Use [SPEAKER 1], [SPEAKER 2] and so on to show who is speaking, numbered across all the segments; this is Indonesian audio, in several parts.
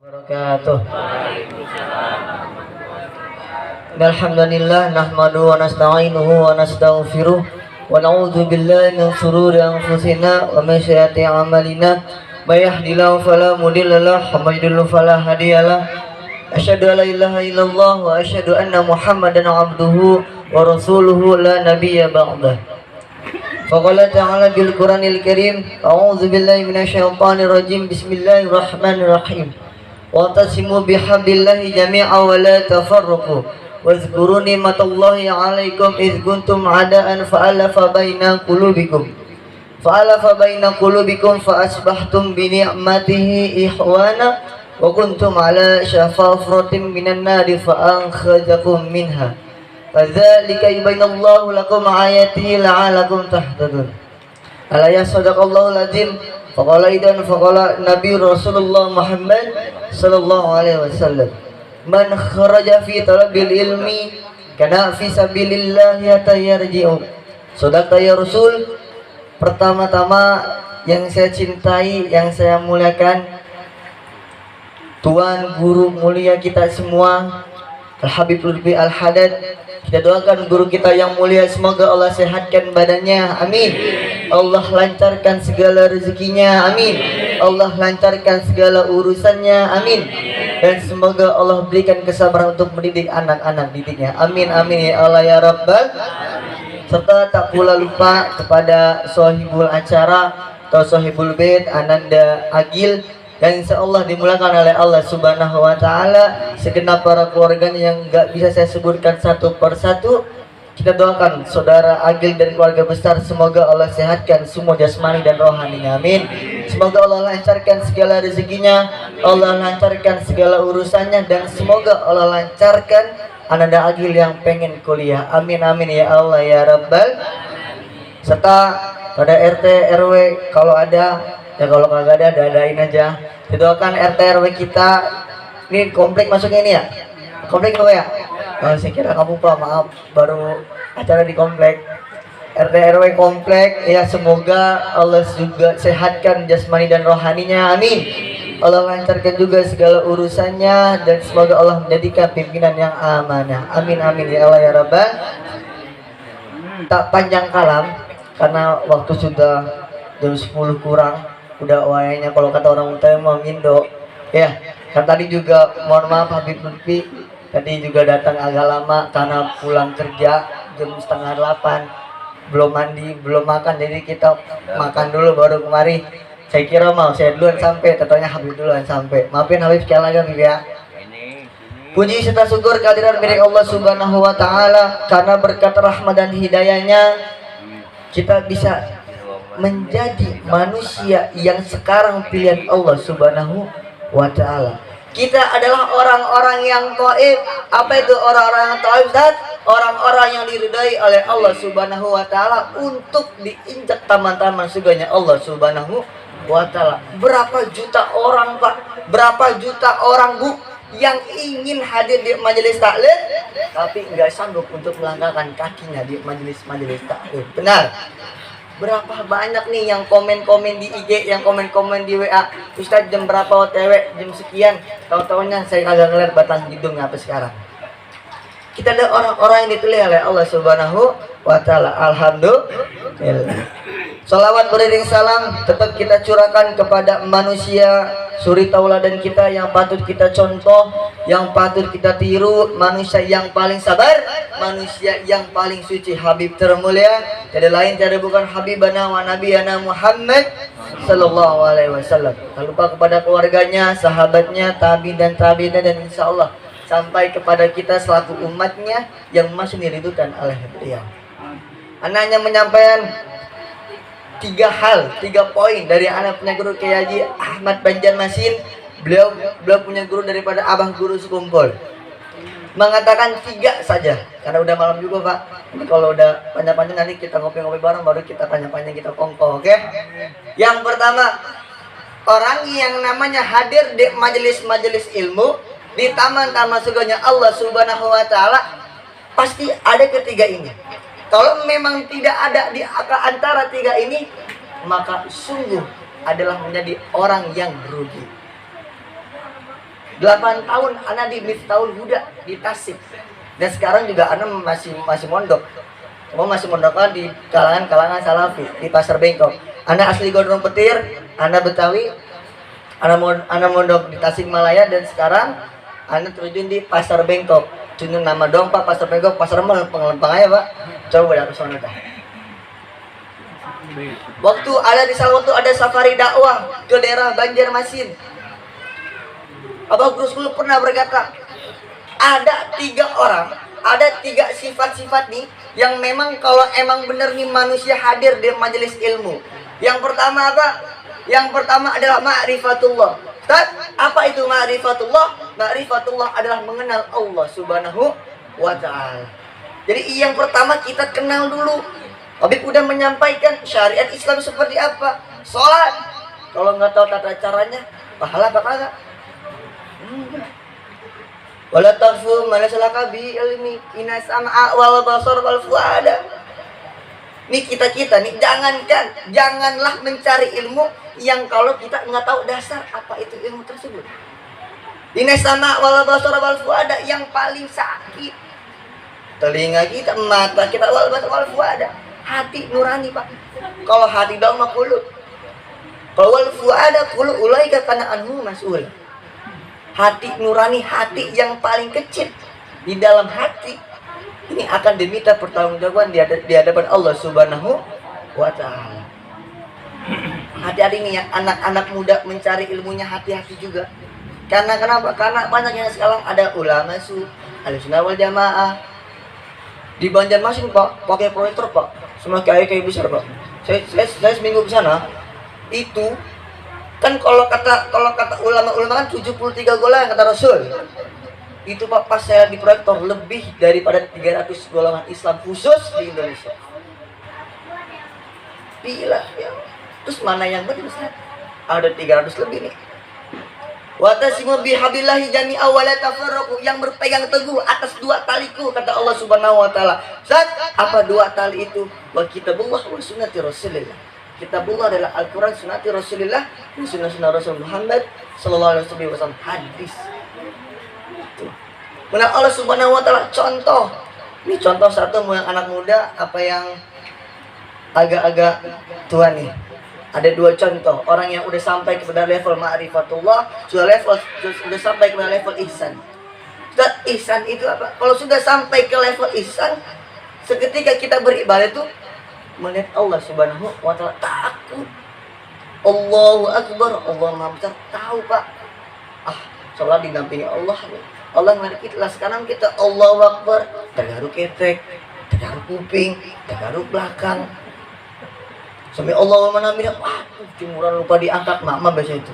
[SPEAKER 1] Wabarakatuh. Alhamdulillah nahmaduhu wa nasta'inuhu wa nastaghfiruh wa na'udzu billahi min shururi anfusina wa min sayyiati a'malina may yahdihillahu fala mudilla lahu wa may yudlil fala hadiyalah. Asyhadu an la ilaha illallah wa asyhadu anna Muhammadan 'abduhu wa rasuluhu la nabiyya ba'dah. Faqala ta'ala bil Qur'anil Karim, a'udzu billahi minasyaitonir rajim. Bismillahirrahmanirrahim. Wa'tasimu bihablillahi jami'an wa la tafarraqu wazkuru ni'matallahi 'alaikum idz kuntum 'adaan fa'alafa baina qulubikum fa asbahtum bi ni'matihi ikhwana wa kuntum 'ala syafa hufratin minan nari fa akhrajakum minha kadzalika yubayyinullahu lakum ayatihi la'allakum tahtadun. Alaya sadaqallahul azim. Faqala Nabi Rasulullah Muhammad sallallahu alaihi wasallam, man kharaja fi talabil ilmi kana fi sabilillah yatayarji'u. Sadaqta ya Rasul. Pertama-tama yang saya cintai, yang saya muliakan, Tuan guru mulia kita semua, Al-Habib Lutfi Al-Haddad. Kita doakan guru kita yang mulia, semoga Allah sehatkan badannya, amin. Allah lancarkan segala rezekinya, amin. Allah lancarkan segala urusannya, amin. Dan semoga Allah berikan kesabaran untuk mendidik anak-anak didiknya, amin amin ya Allah ya Rabbal. Serta tak pula lupa kepada sahibul acara atau sahibul bait Ananda Agil, dan insya Allah dimulakan oleh Allah Subhanahu wa Ta'ala, segenap para keluarganya yang gak bisa saya sebutkan satu persatu. Kita doakan saudara Agil dan keluarga besar, semoga Allah sehatkan semua jasmani dan rohaninya, amin. Semoga Allah lancarkan segala rezekinya, Allah lancarkan segala urusannya, dan semoga Allah lancarkan Ananda Agil yang pengen kuliah, amin amin ya Allah ya Rabbal. Serta pada RT RW kalau ada, ya kalau kagak ada adain aja. Didoakan RT RW kita. Ini komplek masuknya ini ya? Komplek lo ya? Oh, saya kira kamu Pak, maaf baru acara di komplek. RT RW komplek ya, semoga Allah juga sehatkan jasmani dan rohaninya, amin. Allah lancarkan juga segala urusannya, dan semoga Allah menjadikan pimpinan yang amanah, amin amin ya Allah ya Rabbal. Tak panjang kalam karena waktu sudah jam 10 kurang, udah wayanya kalau kata orang utama mindo ya. Kan tadi juga mohon maaf Habib Lutfi tadi juga datang agak lama karena pulang kerja jam setengah 8, belum mandi belum makan, jadi kita makan dulu baru kemari. Saya kira mau saya duluan sampai, tentunya Habib duluan sampai. Maafin Habib sekali lagi Habib ya. Puji serta syukur kehadiran milik Allah Subhanahu wa Ta'ala, karena berkat rahmat dan hidayahnya kita bisa menjadi manusia yang sekarang pilihan Allah Subhanahu wa Ta'ala. Kita adalah orang-orang yang taib. Apa itu orang-orang yang taib, Ustaz? Orang-orang yang diridai oleh Allah Subhanahu wa Ta'ala untuk diinjak taman-taman surganya Allah Subhanahu wa Ta'ala. Berapa juta orang Pak, berapa juta orang Bu yang ingin hadir di majelis taklim tapi nggak sanggup untuk melangkahkan kakinya di majelis taklim. Benar. Berapa banyak nih yang komen-komen di IG, yang komen-komen di WA, Ustaz jam berapa OTW, jam sekian, tahu-tahunya saya kagak ngeliat batang hidung apa sekarang. Kita ada orang-orang yang dipilih oleh Allah Subhanahu wa Ta'ala, alhamdulillah. Salawat beriring salam tetap kita curahkan kepada manusia suri tauladan kita yang patut kita contoh, yang patut kita tiru, manusia yang paling sabar, manusia yang paling suci, Habib termulia, tiada lain tiada bukan Habibana wa Nabiyana Muhammad sallallahu alaihi wasallam. Tak lupa kepada keluarganya, sahabatnya, tabi dan tabi'in, dan insya Allah sampai kepada kita selaku umatnya yang masih diridhokan oleh beliau. Anaknya menyampaikan 3 poin dari anak punya guru Kiai Haji Ahmad Banjarmasin. Beliau punya guru daripada abah guru sekumpul. Mengatakan 3 saja karena udah malam juga Pak. Ini kalau udah panjang-panjang nanti kita ngopi-ngopi bareng, baru kita panjang-panjang kita kongko, oke? Yang pertama, orang yang namanya hadir di majelis-majelis ilmu, di taman-taman surganya Allah Subhanahu wa Ta'ala, pasti ada ketiga ini. Kalau memang tidak ada di antara 3 ini, maka sungguh adalah menjadi orang yang berugi. 8 tahun anak di Miftahul Huda di Tasik. Dan sekarang juga anak masih mondok. Masih mondokkan di kalangan Salafi di Pasar Bengkok. Anak asli Gondrong Petir, anak Betawi, anak mondok di Tasikmalaya, dan sekarang anak terjun di Pasar Bengkok. Cuma nama dong Pak, Pasar Bengkok, pasar Lempang aja Pak. Coba dah ke sana dah. Waktu ada safari dakwah ke daerah Banjarmasin, Abah Gus Dur pernah berkata, ada 3 orang, ada 3 sifat-sifat nih yang memang kalau emang bener nih manusia hadir di majelis ilmu. Yang pertama apa? Yang pertama adalah ma'rifatullah. Ustaz, apa itu ma'rifatullah? Ma'rifatullah adalah mengenal Allah Subhanahu wa ta'ala. Jadi yang pertama kita kenal dulu. Habib udah menyampaikan syariat Islam seperti apa. Sholat, kalau nggak tahu tata caranya, pahala apa kagak? Wala taqfu ma laysa laka bi ilmi inna sam'a wal basar wal fuada. Nih kita nih janganlah mencari ilmu yang kalau kita nggak tahu dasar apa itu ilmu tersebut. Inna sam'a wal basar wal fuada, yang paling sakit telinga kita, mata kita, wal basar wal fuada, hati nurani Pak. Kalau hati doang mah kulut. Kalau wal fuada kulut ulaika kana anhu mas'ul. Hati nurani, hati yang paling kecil di dalam hati ini akan diminta pertanggungjawaban di hadapan Allah Subhanahu wa ta'ala. Hati-hati nih yang anak-anak muda mencari ilmunya, hati-hati juga. Karena kenapa? Karena banyak yang sekarang ada ulama Ahlussunnah wal Jamaah di Banjarmasin Pak, pakai proyektor Pak, semua kayak besar Pak. Saya seminggu ke sana, itu kan kalau kata ulama kan 73 golongan kata Rasul. Itu Pak, pas saya di proyektor lebih daripada 300 golongan Islam khusus di Indonesia. Gila ya. Terus mana yang benar Ustaz? Ada 300 lebih nih. Wa tasimu bihabillahi jami'a wa la tafarraqu, yang berpegang teguh atas 2 taliku kata Allah Subhanahu wa taala. Ustaz, apa 2 tali itu? Wa kitabullah wa sunnati Rasulillah. Kitabullah adalah Al-Quran, sunnati Rasulullah, sunnah Rasul Muhammad sallallahu alaihi wasallam, hadis. Benar Allah Subhanahu wa taala contoh. Ini contoh satu yang anak muda, apa yang agak-agak tua nih. Ada 2 contoh, orang yang udah sampai kepada level ma'rifatullah, sudah sampai kepada level ihsan. Ihsan itu apa? Kalau sudah sampai ke level ihsan, seketika kita beribadah itu melihat Allah Subhanahu wa ta'ala, takut. Allahu Akbar, Allah Maha Besar, tahu Pak. Sholat didampingi Allah. Allah ngeliat kita lah. Sekarang kita Allahu Akbar, tergaruk ketek, tergaruk kuping, tergaruk belakang. Sampai Allah menampikan, jemuran lupa diangkat, mama biasa itu.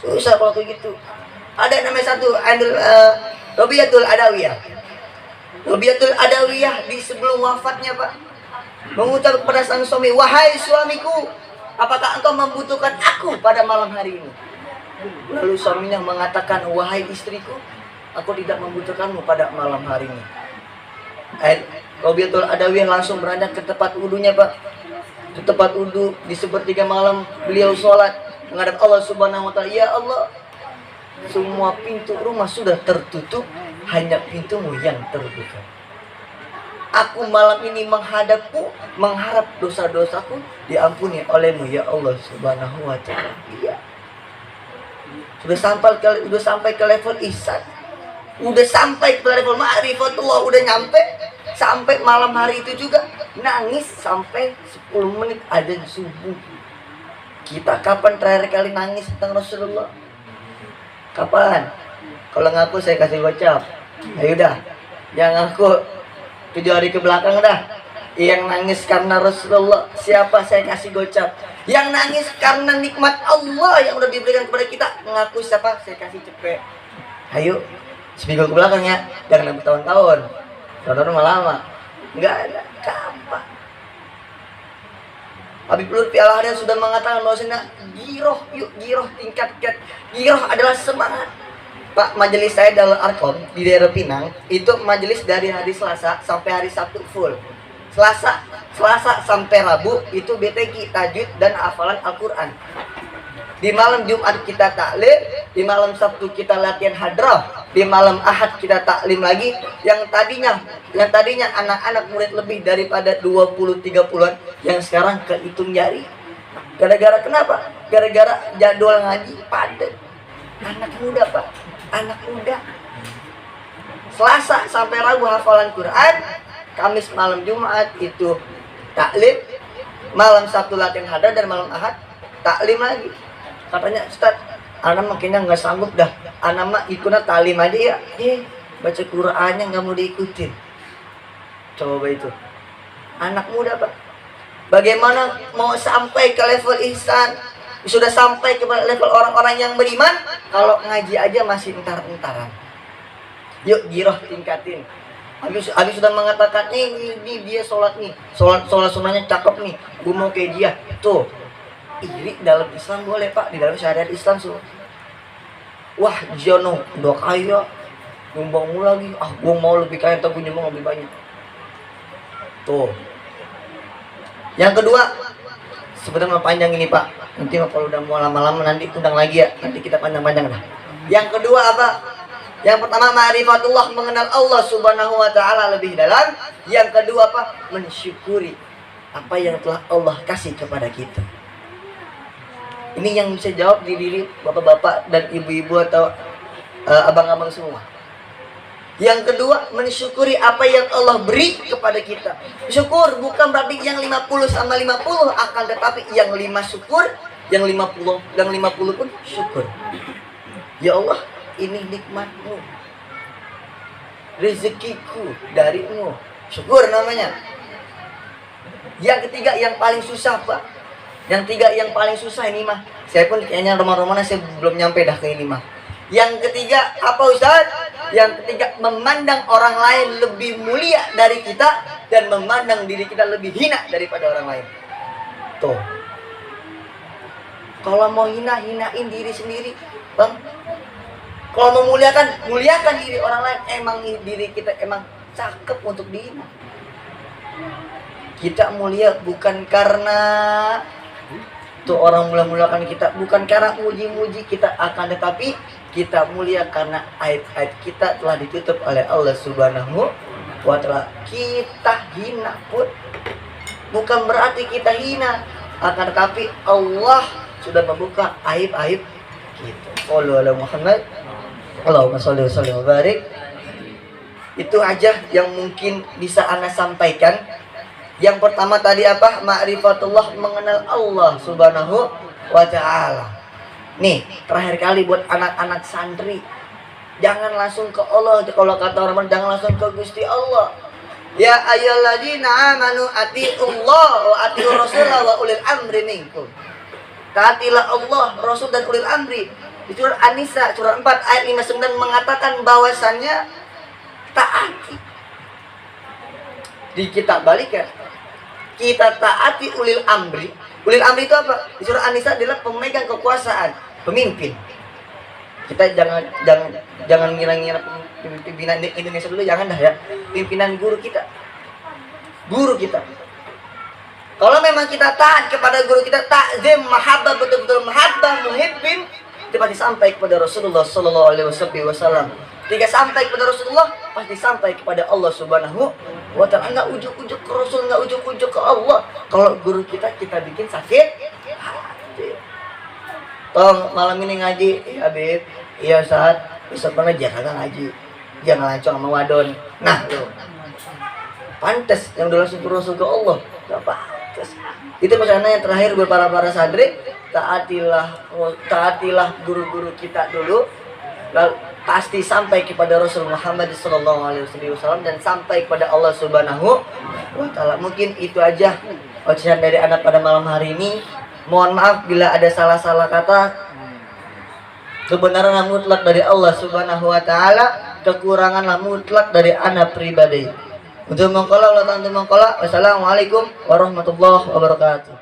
[SPEAKER 1] Susah kalau kayak gitu. Ada namanya satu, Robiatul Adawiyah. Robiatul Adawiyah di sebelum wafatnya Pak, mengucap kepada sang suami, wahai suamiku, apakah engkau membutuhkan aku pada malam hari ini? Lalu suaminya mengatakan, wahai istriku, aku tidak membutuhkanmu pada malam hari ini. Robiatul Adawiyah langsung beranjak ke tempat wudunya Pak. Di tempat wudu di sepertiga malam beliau sholat menghadap Allah Subhanahu wa ta'ala. Ya Allah, semua pintu rumah sudah tertutup, hanya pintumu yang terbuka. Aku malam ini menghadapmu, mengharap dosa-dosaku diampuni olehmu ya Allah Subhanahu wa ta'ala. Iya. Sudah sampai ke level ihsan. Udah sampai ke level ma'rifatullah, udah nyampe. Sampai malam hari itu juga nangis sampai 10 menit azan subuh. Kita kapan terakhir kali nangis tentang Rasulullah? Kapan? Kalau ngaku saya kasih gocap. Ayo dah, yang ngaku 7 hari ke belakang dah. Yang nangis karena Rasulullah, siapa saya kasih gocap. Yang nangis karena nikmat Allah yang udah diberikan kepada kita, ngaku siapa saya kasih cepet. Ayo, seminggu ke belakang ya, jangan bertahun-tahun. Saudara lama, enggak ada kapan. Habib Lutfi Al-Haddad sudah mengatakan bahwasanya giroh, tingkat giroh adalah semangat. Pak, majelis saya Darul Arqam di daerah Pinang itu majelis dari hari Selasa sampai hari Sabtu full. Selasa sampai Rabu itu BTQ tajwid dan hafalan Al-Quran. Di malam Jumat kita taklim, di malam Sabtu kita latihan hadrah, di malam Ahad kita taklim lagi. Yang tadinya anak-anak murid lebih daripada 20-30-an, yang sekarang kehitung jari. Gara-gara kenapa? Gara-gara jadwal ngaji padat. Anak muda, Pak. Anak muda. Selasa sampai Rabu hafalan Quran, Kamis malam Jumat itu taklim, malam Sabtu latihan hadrah, dan malam Ahad taklim lagi. Katanya, Ustaz, anak makanya nggak sanggup dah. Anak mah ikutnya talim aja ya. Baca Qur'annya nggak mau diikutin. Coba itu. Anak muda, Pak. Bagaimana mau sampai ke level ihsan? Sudah sampai ke level orang-orang yang beriman, kalau ngaji aja masih entar-entaran. Yuk, giroh tingkatin. Habis sudah mengatakan, ini dia sholat nih. Sholat sunnahnya cakep nih. Gue mau kayak dia. Tuh. Iri dalam Islam boleh, Pak, di dalam syariat Islam wah Jono udah kaya, nyumbangmu lagi, gue mau lebih kaya, tapi gue nyumbang lebih banyak. Tuh. Yang kedua, sebenarnya panjang ini, Pak. Nanti kalau udah mau lama-lama nanti undang lagi ya, nanti kita panjang-panjang lah. Yang kedua apa? Yang pertama ma'rifatullah, mengenal Allah Subhanahu wa taala lebih dalam. Yang kedua apa? Mensyukuri apa yang telah Allah kasih kepada kita. Ini yang bisa jawab di diri bapak-bapak dan ibu-ibu atau abang-abang semua. Yang kedua, mensyukuri apa yang Allah beri kepada kita. Syukur bukan berarti yang 50 sama 50, akan tetapi yang 5 syukur, yang 50 pun syukur. Ya Allah, ini nikmatmu, rezekiku darimu. Syukur namanya. Yang ketiga, yang paling susah, Pak. Yang paling susah ini mah. Saya pun kayaknya rumah-rumahnya saya belum nyampe dah ke ini mah. Yang ketiga apa, Ustaz? Yang ketiga, memandang orang lain lebih mulia dari kita dan memandang diri kita lebih hina daripada orang lain. Tuh. Kalau mau hinain diri sendiri, Bang. Kalau mau muliakan diri orang lain, emang diri kita emang cakep untuk dihina. Kita mulia bukan karena tuh orang mulia-muliakan kita, bukan karena muji-muji kita, akan tetapi kita mulia karena aib-aib kita telah ditutup oleh Allah Subhanahu wa taala. Kita hina pun bukan berarti kita hina, akan tetapi Allah sudah membuka aib-aib kita. Sallu ala Muhammad. Allahumma sholli wa sallim wa barik. Itu aja yang mungkin bisa Ana sampaikan. Yang pertama tadi apa? Ma'rifatullah, mengenal Allah Subhanahu wa ta'ala. Nih, terakhir kali buat anak-anak santri. Jangan langsung ke Allah. Kalau kata orang, jangan langsung ke Gusti Allah. Ya ayyuhalladzina amanu atiiullah wa atiiur rasulah wa ulil amri minkum. Taatilah Allah, Rasul dan ulil amri. Di surah An-Nisa, surah 4 ayat 59 mengatakan bahwasannya taati. Di kitab balik ya, kita taati ulil amri. Ulil amri itu apa? Di surah An-Nisa adalah pemegang kekuasaan, pemimpin. Kita jangan ngira-ngira pimpinan Indonesia dulu, jangan dah ya. Pimpinan guru kita. Guru kita. Kalau memang kita taat kepada guru kita, takzim, mahabbah, betul-betul mahabbah, muhibbin, itu pasti sampai kepada Rasulullah sallallahu alaihi wasallam. Jika sampai kepada Rasulullah, pasti sampai kepada Allah Subhanahu wa ta'ala. Enggak ujuk-ujuk ke Rasul, enggak ujuk-ujuk ke Allah. Kalau guru kita bikin sakit hati. Tong malam ini ngaji, iya Habib, iya Ustaz, besok pernah jangan ngaji, jangan lancong sama wadon. Nah lo, pantas yang udah langsung ke Rasul ke Allah, gak pantas. Itu maksudnya yang terakhir buat para santri, taatilah guru-guru kita dulu, lalu pasti sampai kepada Rasul Muhammad SAW dan sampai kepada Allah Subhanahu wa ta'ala. Mungkin itu aja ocehan dari anak pada malam hari ini. Mohon maaf bila ada salah-salah kata. Kebenaran mutlak dari Allah Subhanahu wa ta'ala, kekurangan mutlak dari anak pribadi. Untuk mengkola, wassalamualaikum warahmatullahi wabarakatuh.